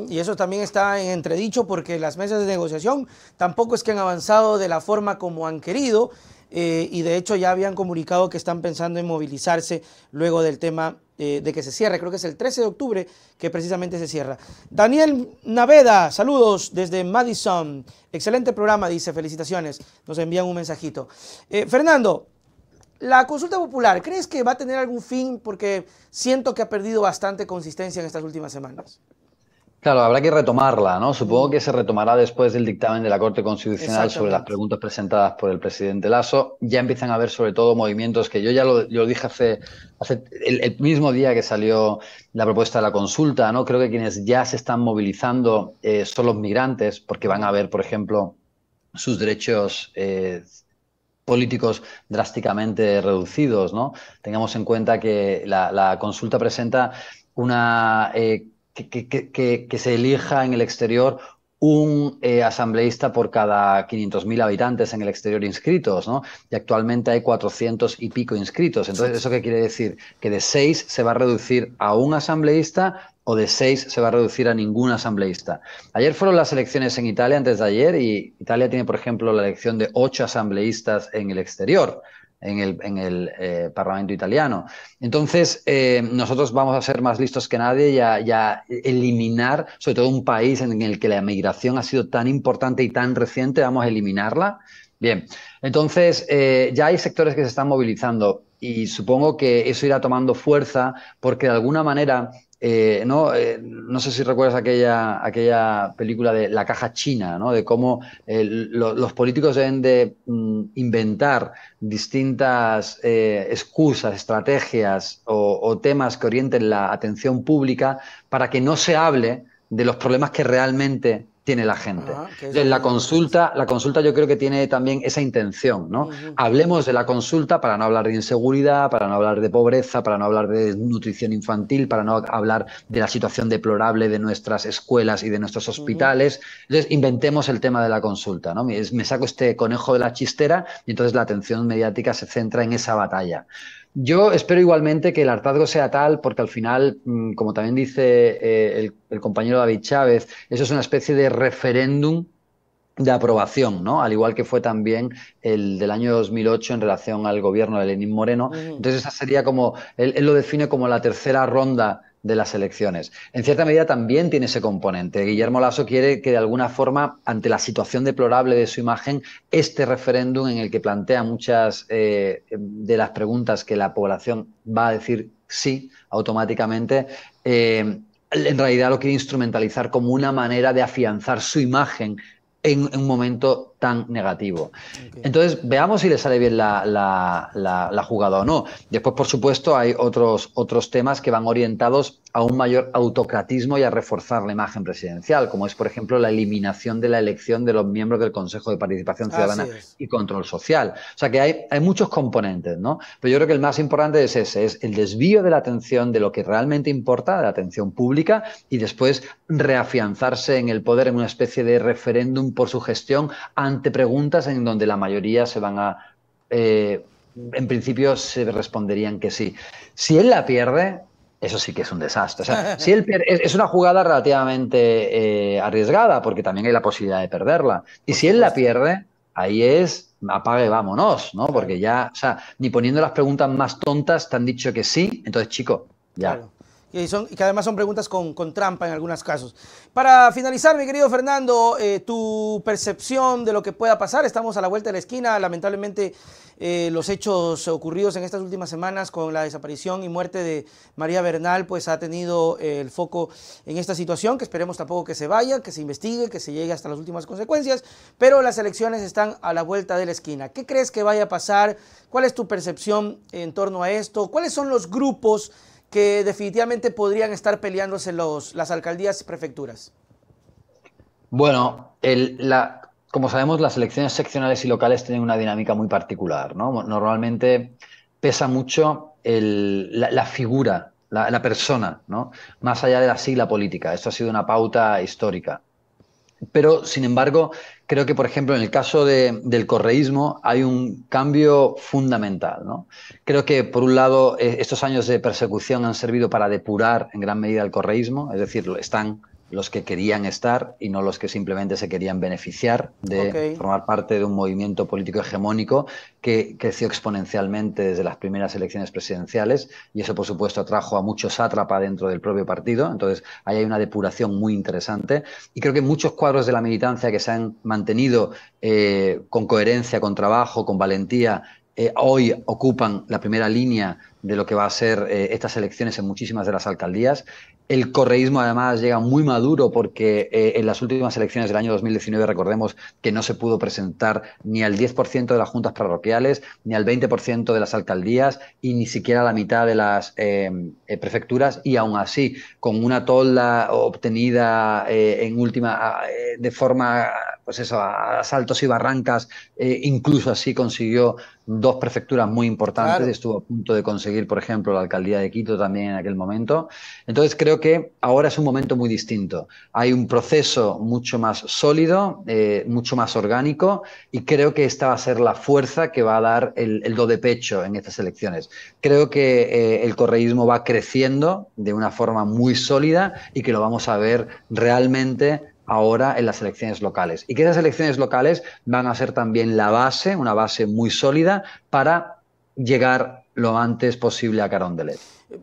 Y eso también está en entredicho porque las mesas de negociación tampoco es que han avanzado de la forma como han querido y de hecho ya habían comunicado que están pensando en movilizarse luego del tema de que se cierre. Creo que es el 13 de octubre que precisamente se cierra. Daniel Naveda, saludos desde Madison. Excelente programa, dice, felicitaciones. Nos envían un mensajito. Fernando, la consulta popular, ¿crees que va a tener algún fin? Porque siento que ha perdido bastante consistencia en estas últimas semanas. Claro, habrá que retomarla, ¿no? Supongo que se retomará después del dictamen de la Corte Constitucional sobre las Exactamente. preguntas presentadas por el presidente Lasso. Ya empiezan a haber sobre todo movimientos que yo lo dije hace el mismo día que salió la propuesta de la consulta, ¿no? Creo que quienes ya se están movilizando son los migrantes, porque van a ver, por ejemplo, sus derechos políticos drásticamente reducidos, ¿no? Tengamos en cuenta que la consulta presenta una que se elija en el exterior un asambleísta por cada 500.000 habitantes en el exterior inscritos, ¿no? Y actualmente hay 400 y pico inscritos. Entonces, ¿eso qué quiere decir? Que de 6 se va a reducir a un asambleísta o de 6 se va a reducir a ningún asambleísta. Ayer fueron las elecciones en Italia, antes de ayer, y Italia tiene, por ejemplo, la elección de 8 asambleístas en el exterior, en el Parlamento italiano. Entonces, nosotros vamos a ser más listos que nadie y a eliminar, sobre todo un país en el que la migración ha sido tan importante y tan reciente, vamos a eliminarla. Bien, entonces ya hay sectores que se están movilizando y supongo que eso irá tomando fuerza porque de alguna manera no sé si recuerdas aquella película de La caja china, ¿no? De cómo los políticos deben de inventar distintas excusas, estrategias o temas que orienten la atención pública para que no se hable de los problemas que realmente tiene la gente. Ajá, que es lo Entonces, que la dijo Francisco. consulta, la consulta yo creo que tiene también esa intención, ¿no? Hablemos de la consulta para no hablar de inseguridad, para no hablar de pobreza, para no hablar de nutrición infantil, para no hablar de la situación deplorable de nuestras escuelas y de nuestros hospitales. Entonces, inventemos el tema de la consulta, ¿no? Me saco este conejo de la chistera y entonces la atención mediática se centra en esa batalla. Yo espero igualmente que el hartazgo sea tal, porque al final, como también dice el compañero David Chávez, eso es una especie de referéndum de aprobación, ¿no? Al igual que fue también el del año 2008 en relación al gobierno de Lenín Moreno. Entonces, esa sería como, él lo define como la tercera ronda de las elecciones. En cierta medida también tiene ese componente. Guillermo Lasso quiere que de alguna forma, ante la situación deplorable de su imagen, este referéndum en el que plantea muchas de las preguntas que la población va a decir sí automáticamente, en realidad lo quiere instrumentalizar como una manera de afianzar su imagen en un momento tan negativo. Okay. Entonces, veamos si le sale bien la jugada o no. Después, por supuesto, hay otros temas que van orientados a un mayor autocratismo y a reforzar la imagen presidencial, como es, por ejemplo, la eliminación de la elección de los miembros del Consejo de Participación Así Ciudadana es. y Control Social. O sea que hay muchos componentes, ¿no? Pero yo creo que el más importante es ese, es el desvío de la atención de lo que realmente importa, de la atención pública, y después reafianzarse en el poder en una especie de referéndum por su gestión ante preguntas en donde la mayoría se van a, en principio se responderían que sí. Si él la pierde, eso sí que es un desastre. O sea, si él pierde, es una jugada relativamente arriesgada, porque también hay la posibilidad de perderla. Y Por si él la supuesto. pierde, ahí es apague y vámonos, ¿no? Claro. Porque ya, o sea, ni poniendo las preguntas más tontas te han dicho que sí, entonces, chico, ya. Claro. Y que además son preguntas con trampa en algunos casos. Para finalizar, mi querido Fernando, tu percepción de lo que pueda pasar. Estamos a la vuelta de la esquina. Lamentablemente, los hechos ocurridos en estas últimas semanas con la desaparición y muerte de María Bernal, pues ha tenido el foco en esta situación, que esperemos tampoco que se vaya, que se investigue, que se llegue hasta las últimas consecuencias. Pero las elecciones están a la vuelta de la esquina. ¿Qué crees que vaya a pasar? ¿Cuál es tu percepción en torno a esto? ¿Cuáles son los grupos que definitivamente podrían estar peleándose las alcaldías y prefecturas? Bueno, como sabemos, las elecciones seccionales y locales tienen una dinámica muy particular, ¿no? Normalmente pesa mucho la figura, la persona, ¿no? Más allá de la sigla política. Esto ha sido una pauta histórica. Pero, sin embargo, creo que, por ejemplo, en el caso del correísmo hay un cambio fundamental, ¿no? Creo que, por un lado, estos años de persecución han servido para depurar en gran medida el correísmo, es decir, están los que querían estar y no los que simplemente se querían beneficiar de formar parte de un movimiento político hegemónico que creció exponencialmente desde las primeras elecciones presidenciales, y eso, por supuesto, atrajo a muchos sátrapas dentro del propio partido. Entonces, ahí hay una depuración muy interesante, y creo que muchos cuadros de la militancia que se han mantenido con coherencia, con trabajo, con valentía, hoy ocupan la primera línea de lo que va a ser estas elecciones en muchísimas de las alcaldías. El correísmo, además, llega muy maduro porque en las últimas elecciones del año 2019, recordemos que no se pudo presentar ni al 10% de las juntas parroquiales, ni al 20% de las alcaldías, y ni siquiera a la mitad de las prefecturas, y aún así, con una tolda obtenida de forma, pues eso, a saltos y barrancas, incluso así consiguió 2 prefecturas muy importantes. Claro. Estuvo a punto de conseguir, por ejemplo, la alcaldía de Quito también en aquel momento. Entonces, creo que ahora es un momento muy distinto. Hay un proceso mucho más sólido, mucho más orgánico, y creo que esta va a ser la fuerza que va a dar el do de pecho en estas elecciones. Creo que el correísmo va creciendo de una forma muy sólida y que lo vamos a ver realmente ahora en las elecciones locales. Y que esas elecciones locales van a ser también la base, una base muy sólida para llegar lo antes posible a Carondelet.